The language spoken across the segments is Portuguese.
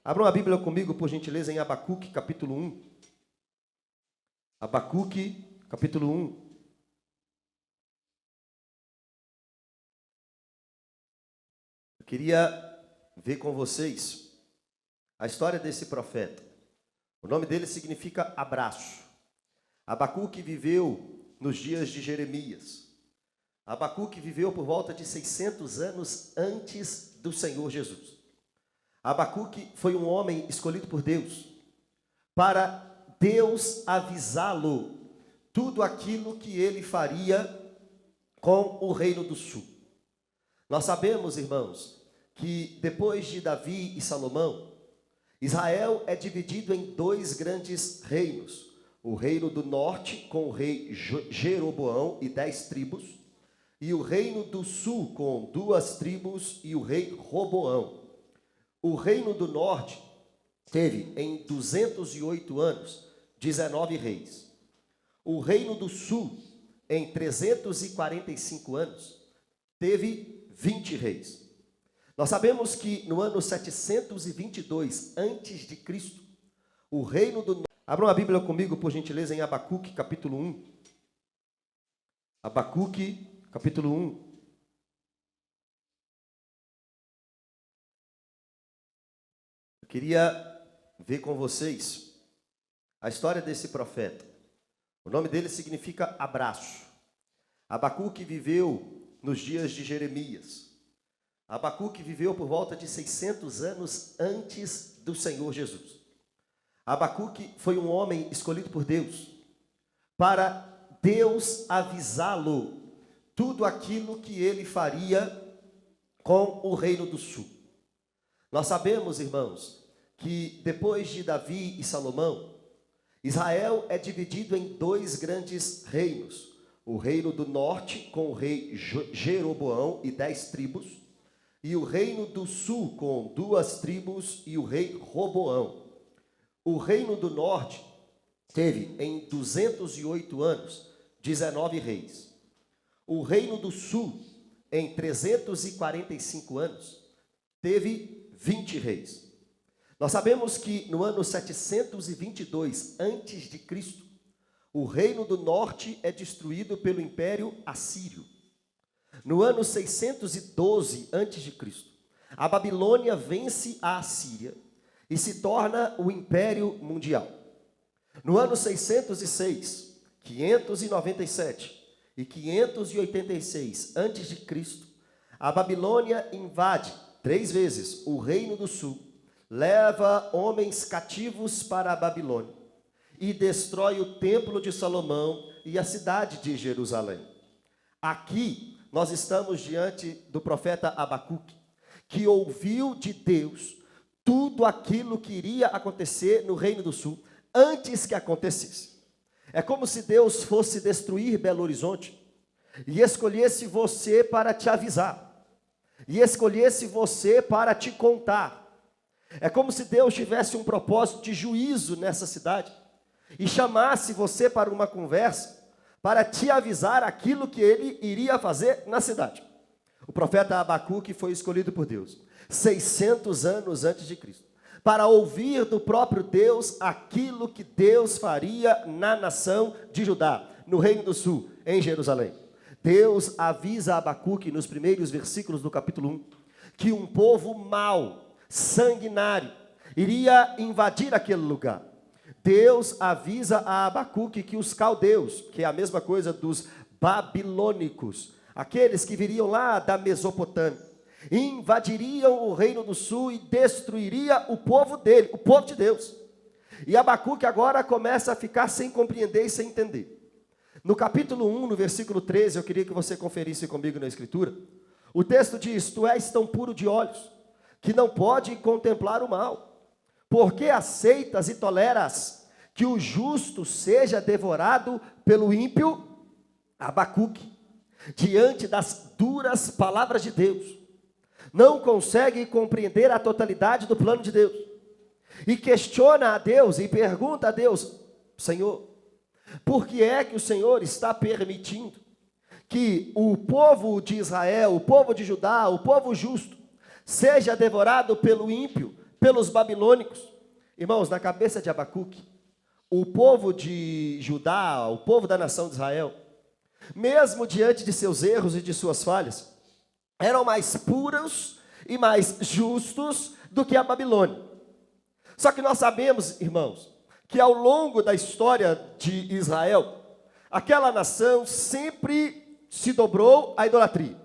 Abram a Bíblia comigo, por gentileza, em Abacuque, capítulo 1. Abacuque, capítulo 1. Eu queria ver com vocês a história desse profeta. O nome dele significa abraço. Abacuque viveu nos dias de Jeremias. Abacuque viveu por volta de 600 anos antes do Senhor Jesus. Abacuque foi um homem escolhido por Deus para Deus avisá-lo tudo aquilo que ele faria com o reino do sul. Nós sabemos, irmãos, que depois de Davi e Salomão, Israel é dividido em dois grandes reinos. O reino do norte com o rei Jeroboão e 10 tribos, e o reino do sul com 2 tribos e o rei Roboão. O reino do norte teve em 208 anos 19 reis. O reino do sul, em 345 anos, teve 20 reis. Nós sabemos que no ano 722 a.C., o reino do norte... Abram a Bíblia comigo, por gentileza, em Abacuque, capítulo 1. Abacuque, capítulo 1. Eu queria ver com vocês a história desse profeta. O nome dele significa abraço. Abacuque viveu nos dias de Jeremias. Abacuque viveu por volta de 600 anos antes do Senhor Jesus. Abacuque foi um homem escolhido por Deus para Deus avisá-lo tudo aquilo que ele faria com o reino do sul. Nós sabemos, irmãos, que depois de Davi e Salomão, Israel é dividido em dois grandes reinos. O reino do norte com o rei Jeroboão e 10 tribos, e o reino do sul com 2 tribos e o rei Roboão. O reino do norte teve em 208 anos 19 reis. O reino do sul, em 345 anos, teve 20 reis. Nós sabemos que no ano 722 a.C., o reino do norte é destruído pelo Império Assírio. No ano 612 a.C., a Babilônia vence a Assíria e se torna o Império Mundial. No ano 606, 597 e 586 a.C., a Babilônia invade 3 vezes o Reino do Sul, leva homens cativos para a Babilônia e destrói o Templo de Salomão e a cidade de Jerusalém. Aqui nós estamos diante do profeta Abacuque, que ouviu de Deus tudo aquilo que iria acontecer no Reino do Sul, antes que acontecesse. É como se Deus fosse destruir Belo Horizonte e escolhesse você para te avisar, e escolhesse você para te contar. É como se Deus tivesse um propósito de juízo nessa cidade e chamasse você para uma conversa para te avisar aquilo que ele iria fazer na cidade. O profeta Abacuque foi escolhido por Deus 600 anos antes de Cristo, para ouvir do próprio Deus aquilo que Deus faria na nação de Judá, no Reino do Sul, em Jerusalém. Deus avisa a Abacuque nos primeiros versículos do capítulo 1, que um povo mau, sanguinário, iria invadir aquele lugar. Deus avisa a Abacuque que os caldeus, que é a mesma coisa dos babilônicos, aqueles que viriam lá da Mesopotâmia, invadiriam o Reino do Sul e destruiria o povo dele, o povo de Deus. E Abacuque agora começa a ficar sem compreender e sem entender. No capítulo 1, no versículo 13, eu queria que você conferisse comigo na escritura. O texto diz: tu és tão puro de olhos, que não pode contemplar o mal. Porque aceitas e toleras que o justo seja devorado pelo ímpio? Abacuque, diante das duras palavras de Deus, não consegue compreender a totalidade do plano de Deus, e questiona a Deus e pergunta a Deus: Senhor, por que é que o Senhor está permitindo que o povo de Israel, o povo de Judá, o povo justo, seja devorado pelo ímpio, pelos babilônicos. Irmãos, na cabeça de Abacuque, o povo de Judá, o povo da nação de Israel, mesmo diante de seus erros e de suas falhas, eram mais puros e mais justos do que a Babilônia. Só que nós sabemos, irmãos, que ao longo da história de Israel, aquela nação sempre se dobrou à idolatria,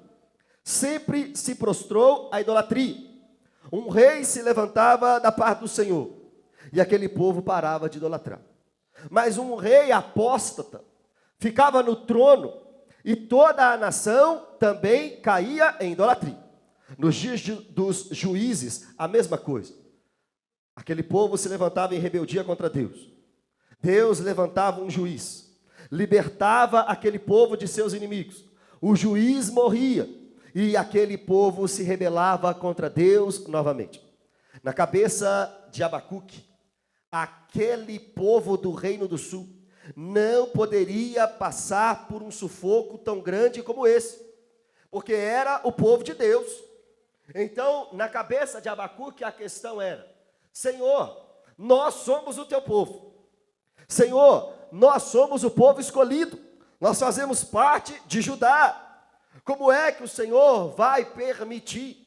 sempre se prostrou à idolatria. Um rei se levantava da parte do Senhor, e aquele povo parava de idolatrar. Mas um rei apóstata ficava no trono, e toda a nação também caía em idolatria. Nos dias dos juízes, a mesma coisa. Aquele povo se levantava em rebeldia contra Deus. Deus levantava um juiz, libertava aquele povo de seus inimigos. O juiz morria e aquele povo se rebelava contra Deus novamente. Na cabeça de Abacuque, aquele povo do Reino do Sul não poderia passar por um sufoco tão grande como esse, porque era o povo de Deus. Então, na cabeça de Abacuque, a questão era: Senhor, nós somos o teu povo. Senhor, nós somos o povo escolhido. Nós fazemos parte de Judá. Como é que o Senhor vai permitir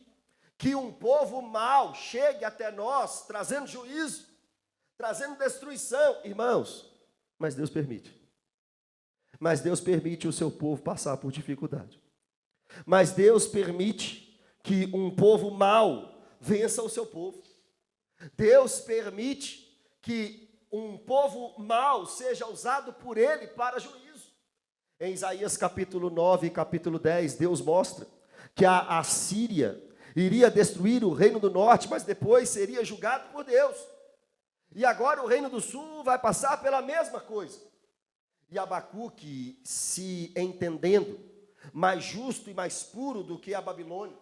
que um povo mau chegue até nós, trazendo juízo, trazendo destruição? Irmãos, mas Deus permite. Mas Deus permite o seu povo passar por dificuldade. Mas Deus permite que um povo mau vença o seu povo. Deus permite que um povo mau seja usado por ele para juízo. Em Isaías capítulo 9 e capítulo 10, Deus mostra que a Assíria iria destruir o reino do norte, mas depois seria julgado por Deus. E agora o reino do sul vai passar pela mesma coisa. E Abacuque, se entendendo mais justo e mais puro do que a Babilônia,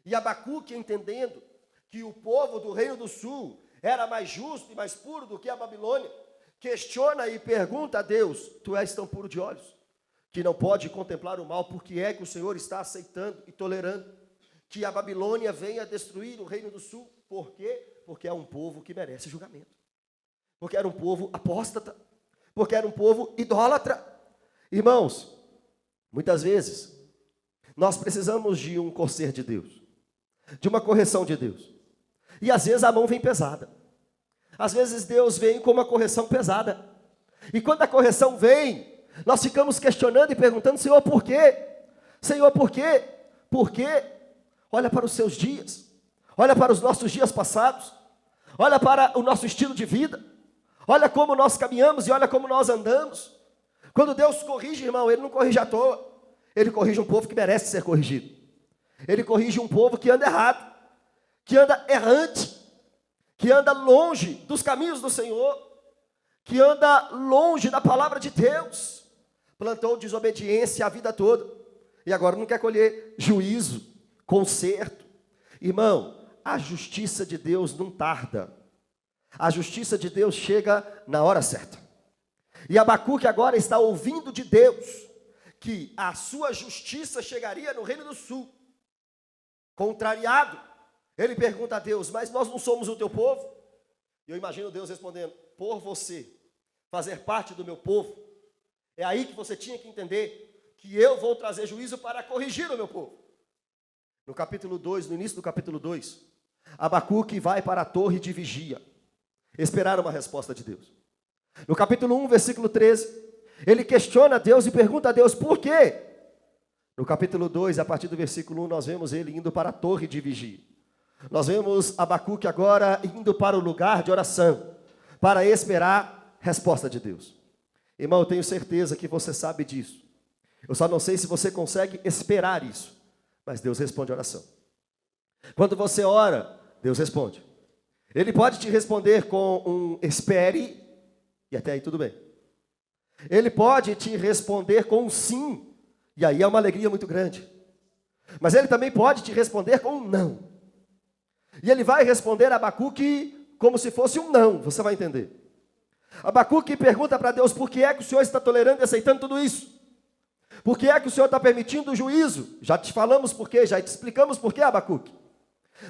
e Abacuque entendendo que o povo do reino do sul era mais justo e mais puro do que a Babilônia, questiona e pergunta a Deus: tu és tão puro de olhos, que não pode contemplar o mal, porque é que o Senhor está aceitando e tolerando que a Babilônia venha destruir o reino do sul? Por quê? Porque é um povo que merece julgamento, porque era um povo apóstata, porque era um povo idólatra. Irmãos, muitas vezes nós precisamos de um conselho de Deus, de uma correção de Deus, e às vezes a mão vem pesada. Às vezes Deus vem com uma correção pesada, e quando a correção vem, nós ficamos questionando e perguntando: Senhor, por quê? Senhor, por quê? Por quê? Olha para os seus dias, olha para os nossos dias passados, olha para o nosso estilo de vida, olha como nós caminhamos e olha como nós andamos. Quando Deus corrige, irmão, Ele não corrige à toa. Ele corrige um povo que merece ser corrigido. Ele corrige um povo que anda errado, que anda errante, que anda longe dos caminhos do Senhor, que anda longe da palavra de Deus. Plantou desobediência a vida toda e agora não quer colher juízo, conserto. Irmão, a justiça de Deus não tarda. A justiça de Deus chega na hora certa. E Abacuque agora está ouvindo de Deus que a sua justiça chegaria no reino do sul. Contrariado, ele pergunta a Deus: mas nós não somos o teu povo? E eu imagino Deus respondendo: por você fazer parte do meu povo, é aí que você tinha que entender que eu vou trazer juízo para corrigir o meu povo. No capítulo 2, no início do capítulo 2, Abacuque vai para a torre de vigia, esperar uma resposta de Deus. No capítulo 1, versículo 13, ele questiona Deus e pergunta a Deus: por quê? No capítulo 2, a partir do versículo 1, nós vemos ele indo para a torre de vigia. Nós vemos Abacuque agora indo para o lugar de oração, para esperar resposta de Deus. Irmão, eu tenho certeza que você sabe disso. Eu só não sei se você consegue esperar isso. Mas Deus responde a oração. Quando você ora, Deus responde. Ele pode te responder com um espere, e até aí tudo bem. Ele pode te responder com um sim, e aí é uma alegria muito grande. Mas ele também pode te responder com um não. E ele vai responder a Abacuque como se fosse um não, você vai entender. Abacuque pergunta para Deus: por que é que o Senhor está tolerando e aceitando tudo isso? Por que é que o Senhor está permitindo o juízo? Já te falamos por quê, já te explicamos por quê, Abacuque.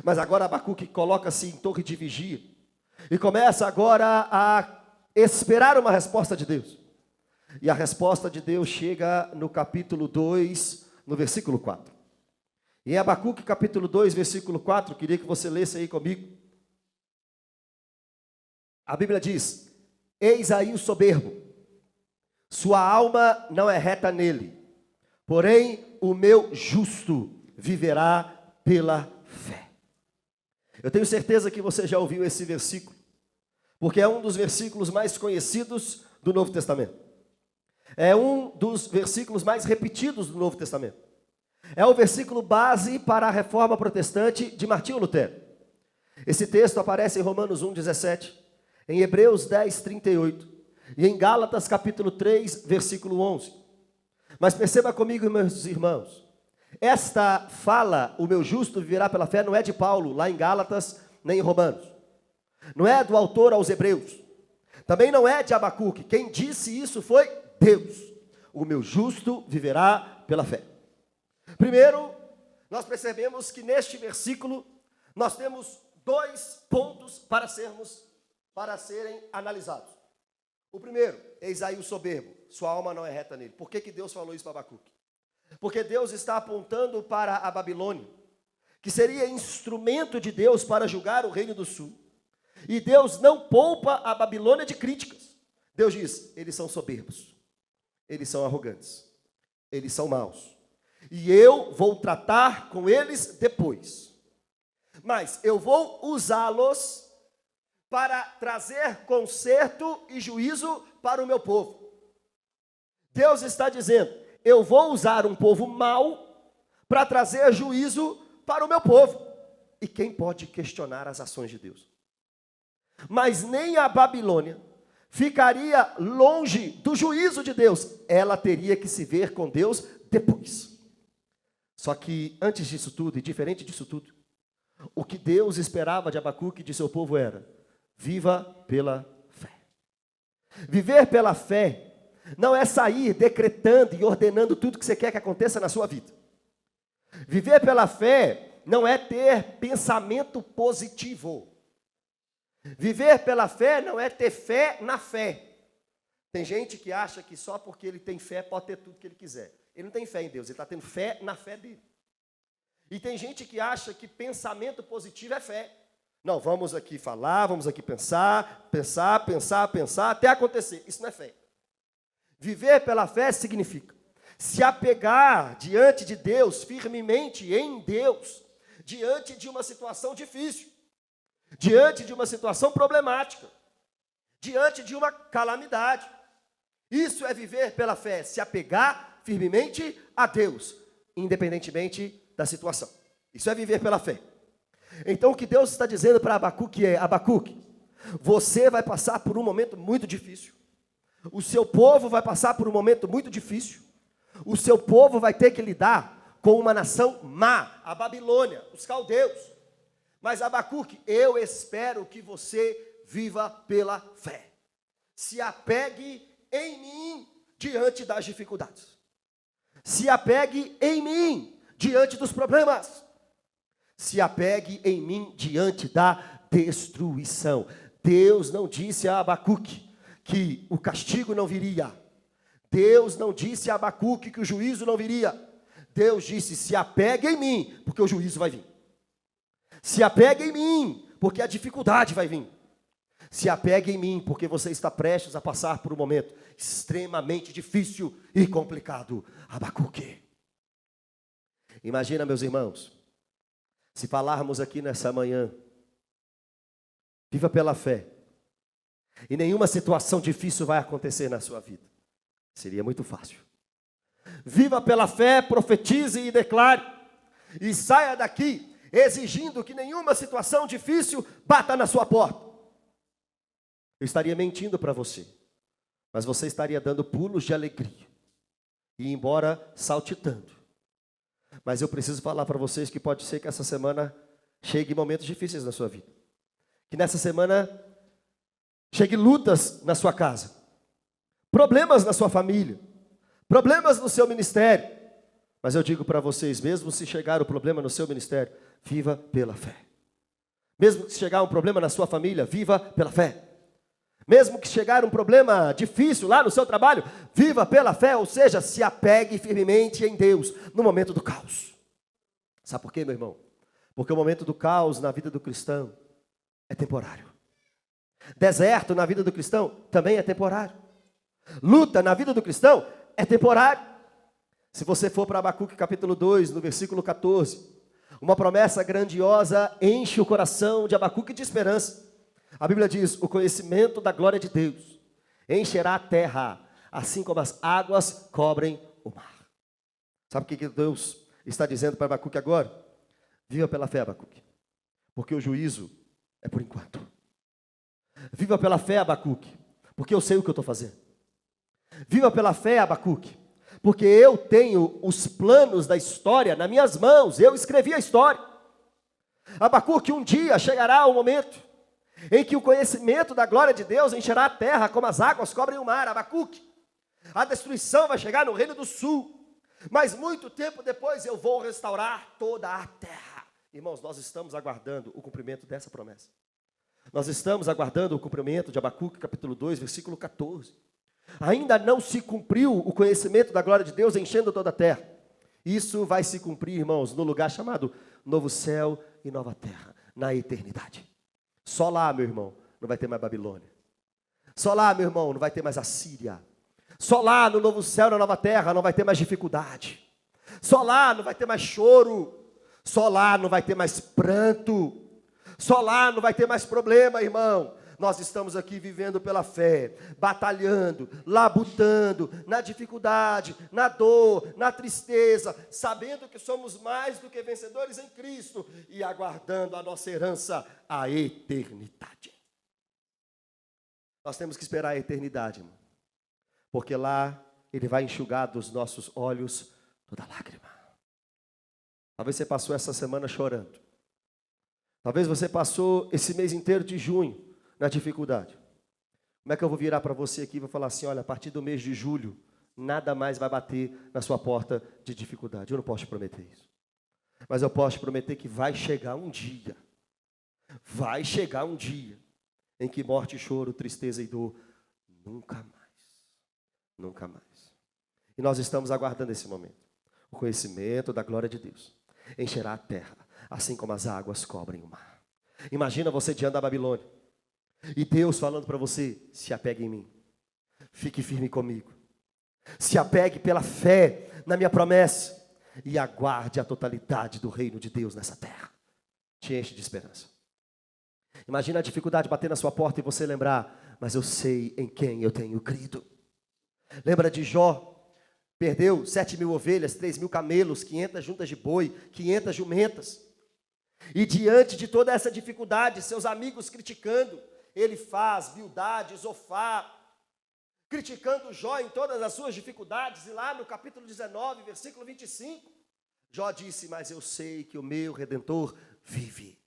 Mas agora Abacuque coloca-se em torre de vigia e começa agora a esperar uma resposta de Deus. E a resposta de Deus chega no capítulo 2, no versículo 4. Em Abacuque capítulo 2, versículo 4, queria que você lesse aí comigo. A Bíblia diz: eis aí o soberbo, sua alma não é reta nele, porém o meu justo viverá pela fé. Eu tenho certeza que você já ouviu esse versículo, porque é um dos versículos mais conhecidos do Novo Testamento. É um dos versículos mais repetidos do Novo Testamento. É o versículo base para a reforma protestante de Martinho Lutero. Esse texto aparece em Romanos 1,17, em Hebreus 10,38 e em Gálatas capítulo 3, versículo 11. Mas perceba comigo, meus irmãos, esta fala, o meu justo viverá pela fé, não é de Paulo, lá em Gálatas, nem em Romanos. Não é do autor aos Hebreus. Também não é de Abacuque. Quem disse isso foi Deus. O meu justo viverá pela fé. Primeiro, nós percebemos que neste versículo, nós temos dois pontos para serem analisados. O primeiro, eis aí o soberbo, sua alma não é reta nele. Por que Deus falou isso para Abacuque? Porque Deus está apontando para a Babilônia, que seria instrumento de Deus para julgar o reino do sul. E Deus não poupa a Babilônia de críticas. Deus diz: eles são soberbos, eles são arrogantes, eles são maus. E eu vou tratar com eles depois. Mas eu vou usá-los para trazer conserto e juízo para o meu povo. Deus está dizendo: eu vou usar um povo mau para trazer juízo para o meu povo. E quem pode questionar as ações de Deus? Mas nem a Babilônia ficaria longe do juízo de Deus. Ela teria que se ver com Deus depois. Só que antes disso tudo, e diferente disso tudo, o que Deus esperava de Abacuque e de seu povo era: viva pela fé. Viver pela fé não é sair decretando e ordenando tudo que você quer que aconteça na sua vida. Viver pela fé não é ter pensamento positivo. Viver pela fé não é ter fé na fé. Tem gente que acha que só porque ele tem fé pode ter tudo que ele quiser. Ele não tem fé em Deus, ele está tendo fé na fé dele. E tem gente que acha que pensamento positivo é fé. Não, vamos aqui falar, vamos aqui pensar, até acontecer. Isso não é fé. Viver pela fé significa se apegar diante de Deus, firmemente em Deus, diante de uma situação difícil, diante de uma situação problemática, diante de uma calamidade. Isso é viver pela fé, se apegar firmemente a Deus, independentemente da situação. Isso é viver pela fé. Então o que Deus está dizendo para Abacuque é: Abacuque, você vai passar por um momento muito difícil. O seu povo vai passar por um momento muito difícil. O seu povo vai ter que lidar com uma nação má, a Babilônia, os caldeus. Mas Abacuque, eu espero que você viva pela fé. Se apegue em mim diante das dificuldades. Se apegue em mim diante dos problemas. Se apegue em mim diante da destruição. Deus não disse a Abacuque que o castigo não viria. Deus não disse a Abacuque que o juízo não viria. Deus disse: se apegue em mim, porque o juízo vai vir. Se apegue em mim, porque a dificuldade vai vir. Se apegue em mim, porque você está prestes a passar por um momento extremamente difícil e complicado. Abacuque. Imagina, meus irmãos, se falarmos aqui nessa manhã: viva pela fé, e nenhuma situação difícil vai acontecer na sua vida. Seria muito fácil. Viva pela fé, profetize e declare, e saia daqui exigindo que nenhuma situação difícil bata na sua porta. Eu estaria mentindo para você, mas você estaria dando pulos de alegria e ir embora saltitando. Mas eu preciso falar para vocês que pode ser que essa semana chegue momentos difíceis na sua vida. Que nessa semana chegue lutas na sua casa, problemas na sua família, problemas no seu ministério, Mas eu digo para vocês, mesmo se chegar o problema no seu ministério, viva pela fé. Mesmo que chegar um problema na sua família, viva pela fé. Mesmo que chegar um problema difícil lá no seu trabalho, viva pela fé, ou seja, se apegue firmemente em Deus no momento do caos. Sabe por quê, meu irmão? Porque o momento do caos na vida do cristão é temporário. Deserto na vida do cristão também é temporário. Luta na vida do cristão é temporário. Se você for para Abacuque capítulo 2, no versículo 14, uma promessa grandiosa enche o coração de Abacuque de esperança. A Bíblia diz, o conhecimento da glória de Deus encherá a terra, assim como as águas cobrem o mar. Sabe o que Deus está dizendo para Abacuque agora? Viva pela fé, Abacuque, porque o juízo é por enquanto. Viva pela fé, Abacuque, porque eu sei o que eu estou fazendo. Viva pela fé, Abacuque, porque eu tenho os planos da história nas minhas mãos, eu escrevi a história. Abacuque, um dia chegará o momento em que o conhecimento da glória de Deus encherá a terra como as águas cobrem o mar. Abacuque, a destruição vai chegar no reino do sul, mas muito tempo depois eu vou restaurar toda a terra. Irmãos, nós estamos aguardando o cumprimento dessa promessa. Nós estamos aguardando o cumprimento de Abacuque capítulo 2, versículo 14. Ainda não se cumpriu o conhecimento da glória de Deus enchendo toda a terra. Isso vai se cumprir, irmãos, no lugar chamado novo céu e nova terra, na eternidade. Só lá, meu irmão, não vai ter mais Babilônia. Só lá, meu irmão, não vai ter mais Assíria. Só lá, no novo céu e na nova terra, não vai ter mais dificuldade. Só lá não vai ter mais choro. Só lá não vai ter mais pranto. Só lá não vai ter mais problema, irmão. Nós estamos aqui vivendo pela fé, batalhando, labutando, na dificuldade, na dor, na tristeza, sabendo que somos mais do que vencedores em Cristo e aguardando a nossa herança, a eternidade. Nós temos que esperar a eternidade, irmão, porque lá Ele vai enxugar dos nossos olhos toda lágrima. Talvez você passou essa semana chorando. Talvez você passou esse mês inteiro de junho na dificuldade. Como é que eu vou virar para você aqui e vou falar assim, olha, a partir do mês de julho, nada mais vai bater na sua porta de dificuldade. Eu não posso te prometer isso. Mas eu posso te prometer que vai chegar um dia em que morte, choro, tristeza e dor nunca mais. E nós estamos aguardando esse momento. O conhecimento da glória de Deus encherá a terra, assim como as águas cobrem o mar. Imagina você diante da Babilônia e Deus falando para você, se apegue em mim, fique firme comigo, se apegue pela fé na minha promessa e aguarde a totalidade do reino de Deus nessa terra. Te enche de esperança. Imagina a dificuldade bater na sua porta e você lembrar, mas eu sei em quem eu tenho crido. Lembra de Jó? Perdeu 7.000 ovelhas, 3.000 camelos, 500 juntas de boi, 500 jumentas. E diante de toda essa dificuldade, seus amigos criticando, Elifaz, Bildade, Zofar, criticando Jó em todas as suas dificuldades. E lá no capítulo 19, versículo 25, Jó disse, mas eu sei que o meu Redentor vive.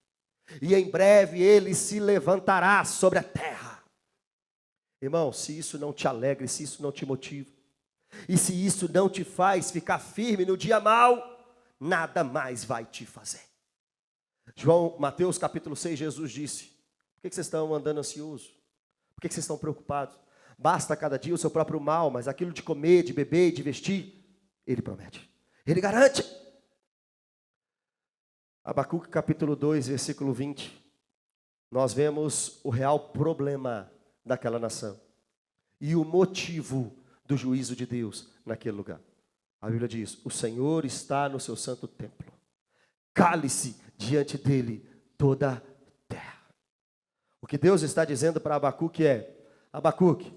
E em breve ele se levantará sobre a terra. Irmão, se isso não te alegra, se isso não te motiva, e se isso não te faz ficar firme no dia mau, nada mais vai te fazer. Mateus capítulo 6, Jesus disse, por que vocês estão andando ansiosos? Por que vocês estão preocupados? Basta cada dia o seu próprio mal, mas aquilo de comer, de beber e de vestir, Ele promete, Ele garante. Abacuque capítulo 2, versículo 20, nós vemos o real problema daquela nação e o motivo do juízo de Deus naquele lugar. A Bíblia diz, o Senhor está no seu santo templo, cale-se diante dele toda a terra. O que Deus está dizendo para Abacuque é, Abacuque,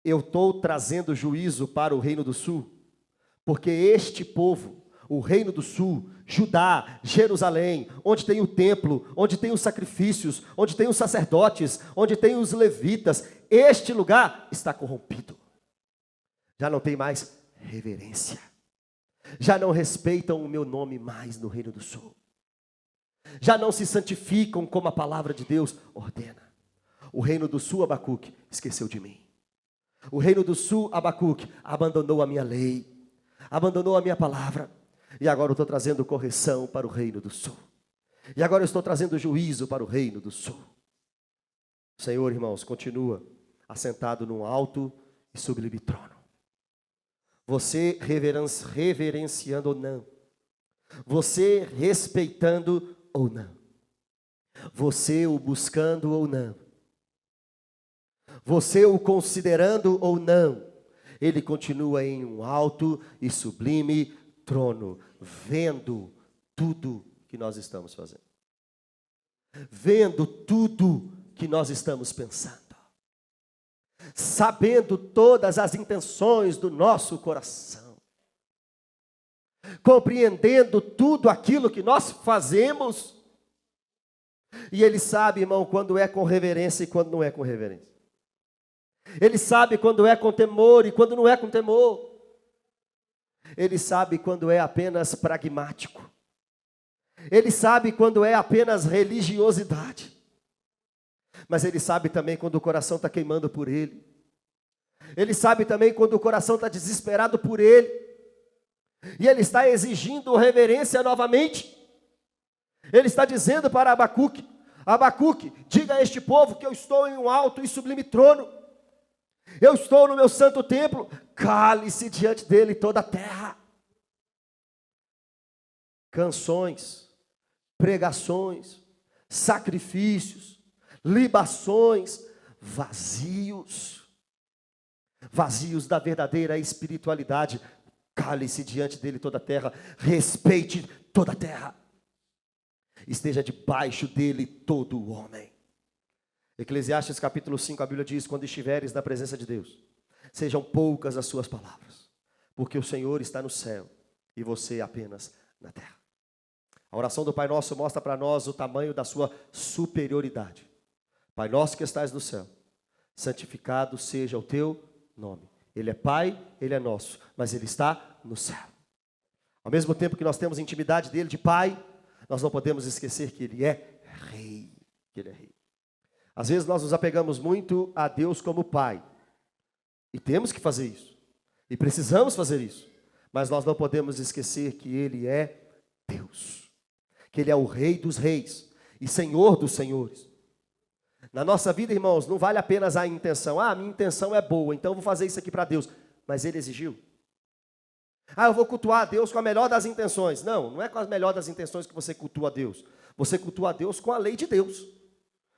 eu estou trazendo juízo para o reino do sul, porque este povo, o reino do sul, Judá, Jerusalém, onde tem o templo, onde tem os sacrifícios, onde tem os sacerdotes, onde tem os levitas, este lugar está corrompido. Já não tem mais reverência. Já não respeitam o meu nome mais no reino do sul. Já não se santificam como a palavra de Deus ordena. O reino do sul, Abacuque, esqueceu de mim. O reino do sul, Abacuque, abandonou a minha lei. abandonou a minha palavra. E agora eu estou trazendo correção para o reino do sul. E agora eu estou trazendo juízo para o reino do sul. O Senhor, irmãos, continua assentado num alto e sublime trono. Você reverenciando ou não. Você respeitando ou não. Você o buscando ou não. Você o considerando ou não. Ele continua em um alto e sublime trono, vendo tudo que nós estamos fazendo. Vendo tudo que nós estamos pensando. Sabendo todas as intenções do nosso coração. Compreendendo tudo aquilo que nós fazemos. E Ele sabe, irmão, quando é com reverência e quando não é com reverência. Ele sabe quando é com temor e quando não é com temor. Ele sabe quando é apenas pragmático. Ele sabe quando é apenas religiosidade. Mas Ele sabe também quando o coração está queimando por Ele. Ele sabe também quando o coração está desesperado por Ele. E Ele está exigindo reverência novamente. Ele está dizendo para Abacuque: Abacuque, diga a este povo que eu estou em um alto e sublime trono. Eu estou no meu santo templo. Cale-se diante dele toda a terra. Canções, pregações, sacrifícios, libações, vazios da verdadeira espiritualidade. Cale-se diante dele toda a terra, respeite toda a terra, esteja debaixo dele todo o homem. Eclesiastes capítulo 5, a Bíblia diz: quando estiveres na presença de Deus, sejam poucas as suas palavras, porque o Senhor está no céu e você apenas na terra. A oração do Pai Nosso mostra para nós o tamanho da sua superioridade. Pai nosso que estás no céu, santificado seja o teu nome. Ele é Pai, Ele é nosso, mas Ele está no céu. Ao mesmo tempo que nós temos intimidade dele de Pai, nós não podemos esquecer que Ele é Rei. Que Ele é Rei. Às vezes nós nos apegamos muito a Deus como Pai. E temos que fazer isso. E precisamos fazer isso. Mas nós não podemos esquecer que Ele é Deus. Que Ele é o Rei dos reis e Senhor dos senhores. Na nossa vida, irmãos, não vale apenas a intenção. Ah, minha intenção é boa, então eu vou fazer isso aqui para Deus. Mas Ele exigiu. Ah, eu vou cultuar a Deus com a melhor das intenções. Não, não é com a melhor das intenções que você cultua a Deus. Você cultua a Deus com a lei de Deus.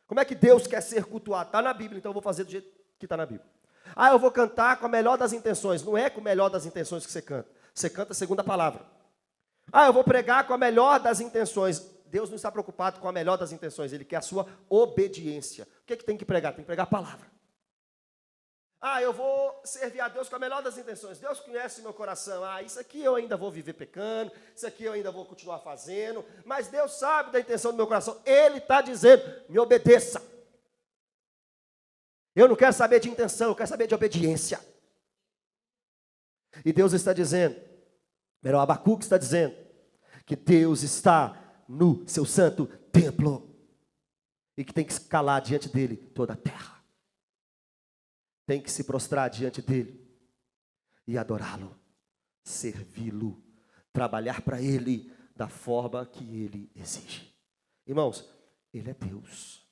Como é que Deus quer ser cultuado? Está na Bíblia, então eu vou fazer do jeito que está na Bíblia. Ah, eu vou cantar com a melhor das intenções. Não é com a melhor das intenções que você canta. Você canta segundo a palavra. Ah, eu vou pregar com a melhor das intenções. Deus não está preocupado com a melhor das intenções. Ele quer a sua obediência. O que é que tem que pregar? Tem que pregar a palavra. Ah, eu vou servir a Deus com a melhor das intenções. Deus conhece o meu coração. Ah, isso aqui eu ainda vou viver pecando. Isso aqui eu ainda vou continuar fazendo. Mas Deus sabe da intenção do meu coração. Ele está dizendo: me obedeça. Eu não quero saber de intenção, eu quero saber de obediência. E Deus está dizendo, melhor, Abacuque está dizendo, que Deus está no seu santo templo. E que tem que se calar diante dele toda a terra. Tem que se prostrar diante dele e adorá-lo, servi-lo, trabalhar para ele da forma que ele exige. Irmãos, ele é Deus.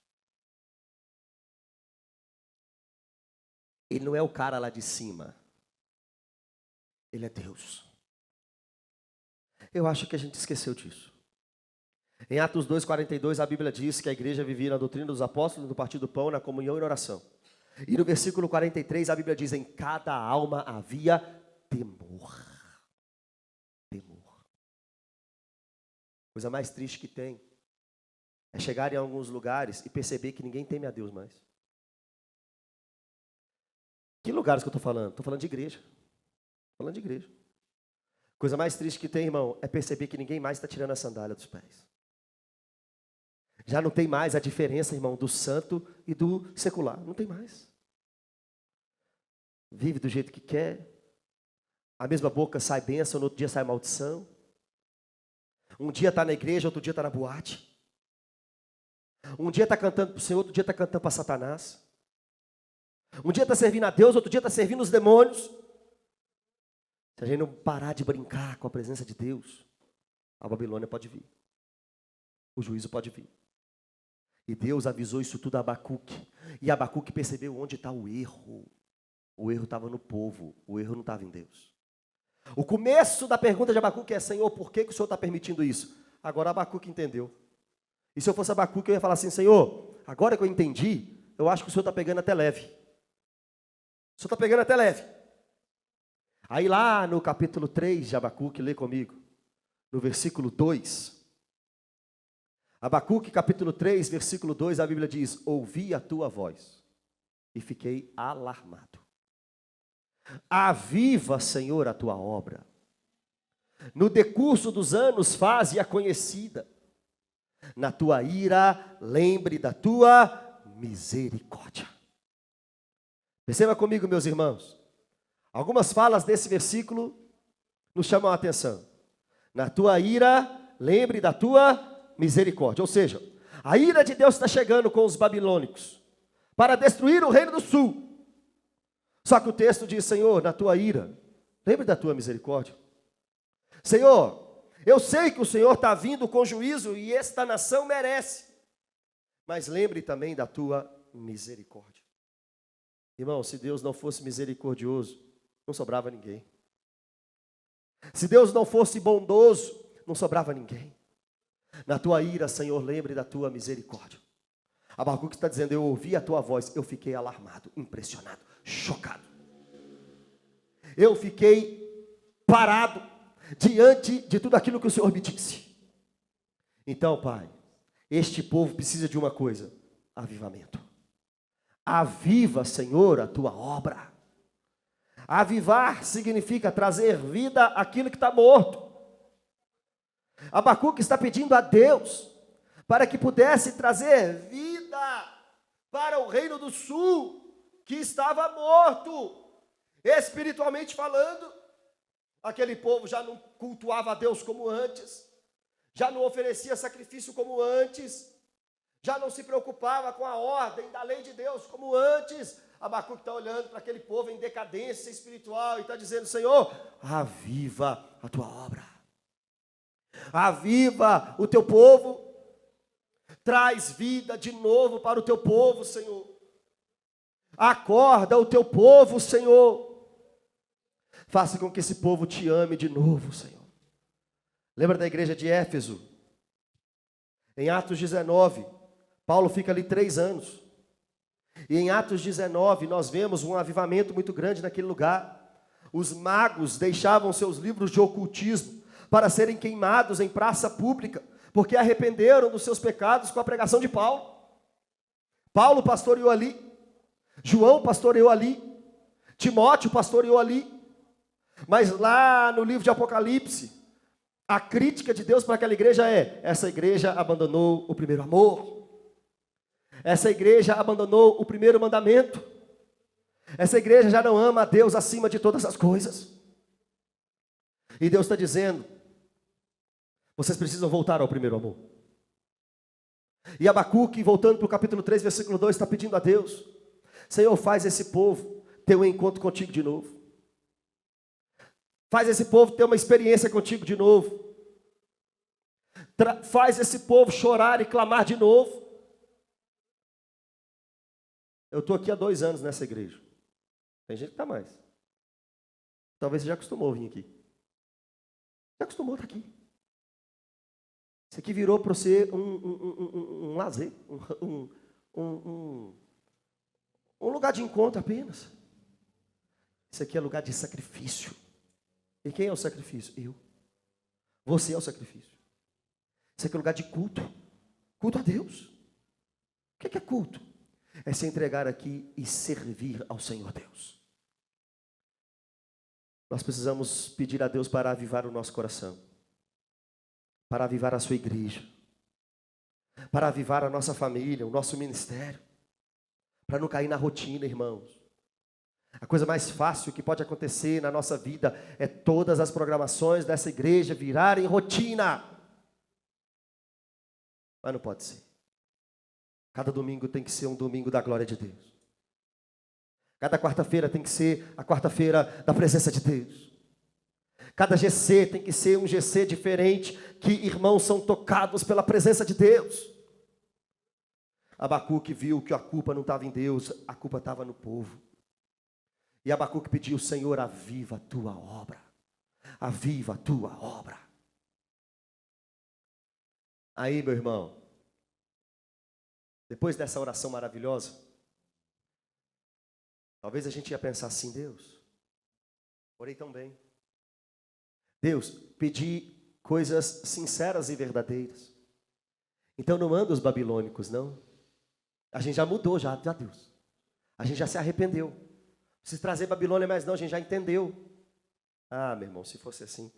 Ele não é o cara lá de cima. Ele é Deus. Eu acho que a gente esqueceu disso. Em Atos 2,42, a Bíblia diz que a igreja vivia na doutrina dos apóstolos, no partir do pão, na comunhão e na oração. E no versículo 43, a Bíblia diz: em cada alma havia temor. Temor. Coisa mais triste que tem é chegar em alguns lugares e perceber que ninguém teme a Deus mais. Que lugares que eu estou falando? Estou falando de igreja. Falando de igreja. Coisa mais triste que tem, irmão, é perceber que ninguém mais está tirando a sandália dos pés. Já não tem mais a diferença, irmão, do santo e do secular. Não tem mais. Vive do jeito que quer. A mesma boca sai bênção, no outro dia sai maldição. Um dia está na igreja, outro dia está na boate. Um dia está cantando para o Senhor, outro dia está cantando para Satanás. Um dia está servindo a Deus, outro dia está servindo os demônios. Se a gente não parar de brincar com a presença de Deus, a Babilônia pode vir. O juízo pode vir. E Deus avisou isso tudo a Abacuque. E Abacuque percebeu onde está o erro. O erro estava no povo, o erro não estava em Deus. O começo da pergunta de Abacuque é: Senhor, por que o Senhor está permitindo isso? Agora Abacuque entendeu. E se eu fosse Abacuque, eu ia falar assim: Senhor, agora que eu entendi, eu acho que o Senhor está pegando até leve. O Senhor está pegando até leve. Aí lá no capítulo 3 de Abacuque, lê comigo, no versículo 2. Abacuque, capítulo 3, versículo 2, a Bíblia diz: ouvi a tua voz e fiquei alarmado. Aviva, Senhor, a tua obra. No decurso dos anos, faze-a conhecida. Na tua ira, lembre da tua misericórdia. Perceba comigo, meus irmãos. Algumas falas desse versículo nos chamam a atenção. Na tua ira, lembre da tua misericórdia. Ou seja, a ira de Deus está chegando com os babilônicos para destruir o reino do sul. Só que o texto diz: Senhor, na tua ira, lembre da tua misericórdia. Senhor, eu sei que o Senhor está vindo com juízo e esta nação merece. Mas lembre também da tua misericórdia. Irmão, se Deus não fosse misericordioso, não sobrava ninguém. Se Deus não fosse bondoso, não sobrava ninguém. Na tua ira, Senhor, lembre da tua misericórdia. Abacuque está dizendo: eu ouvi a tua voz, eu fiquei alarmado, impressionado, chocado. Eu fiquei parado diante de tudo aquilo que o Senhor me disse. Então, Pai, este povo precisa de uma coisa: avivamento. Aviva, Senhor, a tua obra. Avivar significa trazer vida àquilo que está morto. Abacuque está pedindo a Deus para que pudesse trazer vida para o reino do sul, que estava morto. Espiritualmente falando, aquele povo já não cultuava a Deus como antes, já não oferecia sacrifício como antes, já não se preocupava com a ordem da lei de Deus como antes. Abacuque está olhando para aquele povo em decadência espiritual e está dizendo: Senhor, aviva a tua obra. Aviva o teu povo. Traz vida de novo para o teu povo, Senhor. Acorda o teu povo, Senhor. Faça com que esse povo te ame de novo, Senhor. Lembra da igreja de Éfeso? Em Atos 19, Paulo fica ali 3 anos. E em Atos 19, nós vemos um avivamento muito grande naquele lugar. Os magos deixavam seus livros de ocultismo para serem queimados em praça pública, porque arrependeram dos seus pecados com a pregação de Paulo. Paulo pastoreou ali, João pastoreou ali, Timóteo pastoreou ali. Mas lá no livro de Apocalipse, a crítica de Deus para aquela igreja é: essa igreja abandonou o primeiro amor. Essa igreja abandonou o primeiro mandamento. Essa igreja já não ama a Deus acima de todas as coisas. E Deus está dizendo: vocês precisam voltar ao primeiro amor. E Abacuque, voltando para o capítulo 3, versículo 2, está pedindo a Deus: Senhor, faz esse povo ter um encontro contigo de novo. Faz esse povo ter uma experiência contigo de novo. Faz esse povo chorar e clamar de novo. Eu estou aqui há 2 anos nessa igreja. Tem gente que está mais. Talvez você já acostumou a vir aqui. Já acostumou a estar aqui. Isso aqui virou para você um lazer, um lugar de encontro apenas. Isso aqui é lugar de sacrifício. E quem é o sacrifício? Eu. Você é o sacrifício. Isso aqui é lugar de culto. Culto a Deus. O que é culto? É se entregar aqui e servir ao Senhor Deus. Nós precisamos pedir a Deus para avivar o nosso coração, para avivar a sua igreja, para avivar a nossa família, o nosso ministério, para não cair na rotina, irmãos. A coisa mais fácil que pode acontecer na nossa vida é todas as programações dessa igreja virarem rotina. Mas não pode ser. Cada domingo tem que ser um domingo da glória de Deus. Cada quarta-feira tem que ser a quarta-feira da presença de Deus. Cada GC tem que ser um GC diferente, que irmãos são tocados pela presença de Deus. Abacuque viu que a culpa não estava em Deus, a culpa estava no povo. E Abacuque pediu: Senhor, aviva a tua obra. Aviva a tua obra. Aí, meu irmão, depois dessa oração maravilhosa, talvez a gente ia pensar assim: Deus, orei tão bem. Deus, pedi coisas sinceras e verdadeiras. Então não manda os babilônicos, não. A gente já mudou, já Deus. A gente já se arrependeu. Não precisa trazer Babilônia mais não, a gente já entendeu. Ah, meu irmão, se fosse assim.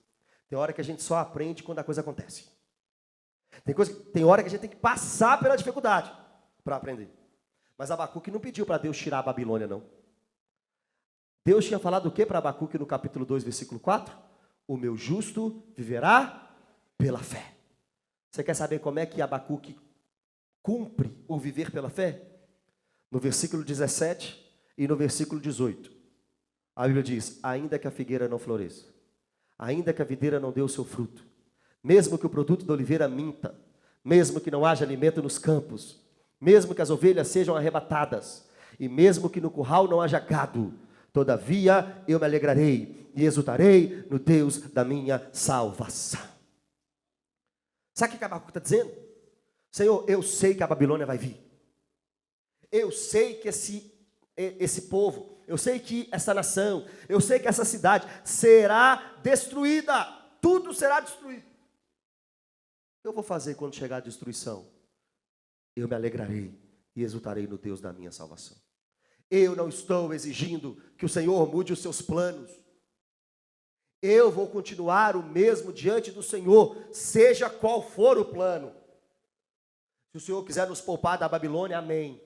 Tem hora que a gente só aprende quando a coisa acontece. Tem hora que a gente tem que passar pela dificuldade para aprender. Mas Abacuque não pediu para Deus tirar a Babilônia, não. Deus tinha falado o que para Abacuque no capítulo 2, versículo 4? O meu justo viverá pela fé. Você quer saber como é que Abacuque cumpre o viver pela fé? No versículo 17 e no versículo 18. A Bíblia diz: ainda que a figueira não floresça, ainda que a videira não dê o seu fruto, mesmo que o produto da oliveira minta, mesmo que não haja alimento nos campos, mesmo que as ovelhas sejam arrebatadas, e mesmo que no curral não haja gado, todavia eu me alegrarei e exultarei no Deus da minha salvação. Sabe o que Abacuque está dizendo? Senhor, eu sei que a Babilônia vai vir. Eu sei que esse povo, eu sei que essa nação, eu sei que essa cidade será destruída. Tudo será destruído. O que eu vou fazer quando chegar a destruição? Eu me alegrarei e exultarei no Deus da minha salvação. Eu não estou exigindo que o Senhor mude os seus planos. Eu vou continuar o mesmo diante do Senhor, seja qual for o plano. Se o Senhor quiser nos poupar da Babilônia, amém.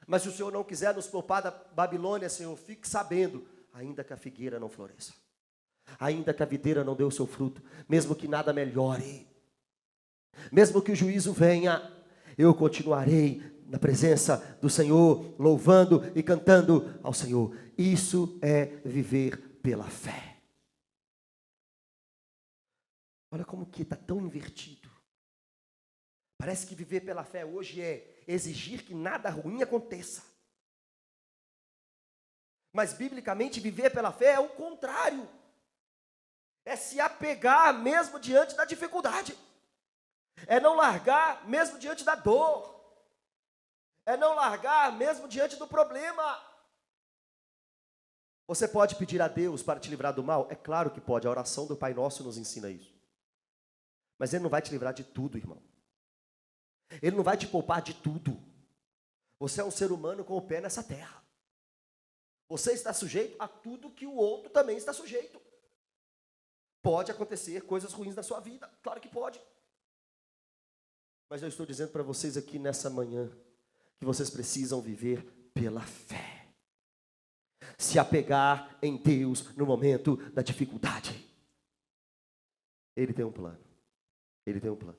Mas se o Senhor não quiser nos poupar da Babilônia, Senhor, fique sabendo, ainda que a figueira não floresça, ainda que a videira não dê o seu fruto, mesmo que nada melhore, mesmo que o juízo venha, eu continuarei na presença do Senhor, louvando e cantando ao Senhor. Isso é viver pela fé. Olha como que está tão invertido. Parece que viver pela fé hoje é exigir que nada ruim aconteça. Mas biblicamente viver pela fé é o contrário. É se apegar mesmo diante da dificuldade. É não largar mesmo diante da dor. É não largar mesmo diante do problema. Você pode pedir a Deus para te livrar do mal? É claro que pode, a oração do Pai Nosso nos ensina isso. Mas Ele não vai te livrar de tudo, irmão. Ele não vai te poupar de tudo. Você é um ser humano com o pé nessa terra. Você está sujeito a tudo que o outro também está sujeito. Pode acontecer coisas ruins na sua vida, claro que pode. Mas eu estou dizendo para vocês aqui nessa manhã, que vocês precisam viver pela fé. Se apegar em Deus no momento da dificuldade. Ele tem um plano. Ele tem um plano.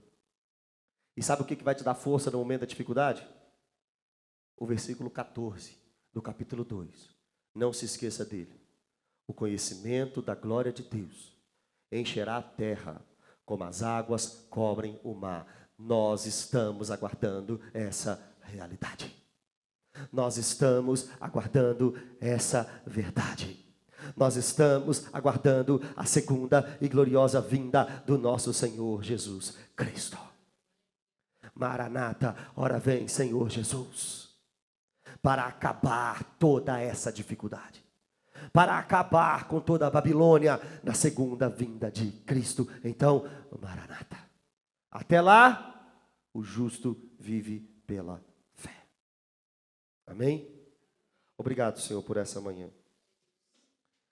E sabe o que vai te dar força no momento da dificuldade? O versículo 14 do capítulo 2. Não se esqueça dele. O conhecimento da glória de Deus encherá a terra como as águas cobrem o mar. Nós estamos aguardando essa realidade. Nós estamos aguardando essa verdade. Nós estamos aguardando a segunda e gloriosa vinda do nosso Senhor Jesus Cristo. Maranata, ora vem, Senhor Jesus, para acabar toda essa dificuldade, para acabar com toda a Babilônia na segunda vinda de Cristo. Então, Maranata. Até lá, o justo vive pela fé. Amém? Obrigado, Senhor, por essa manhã.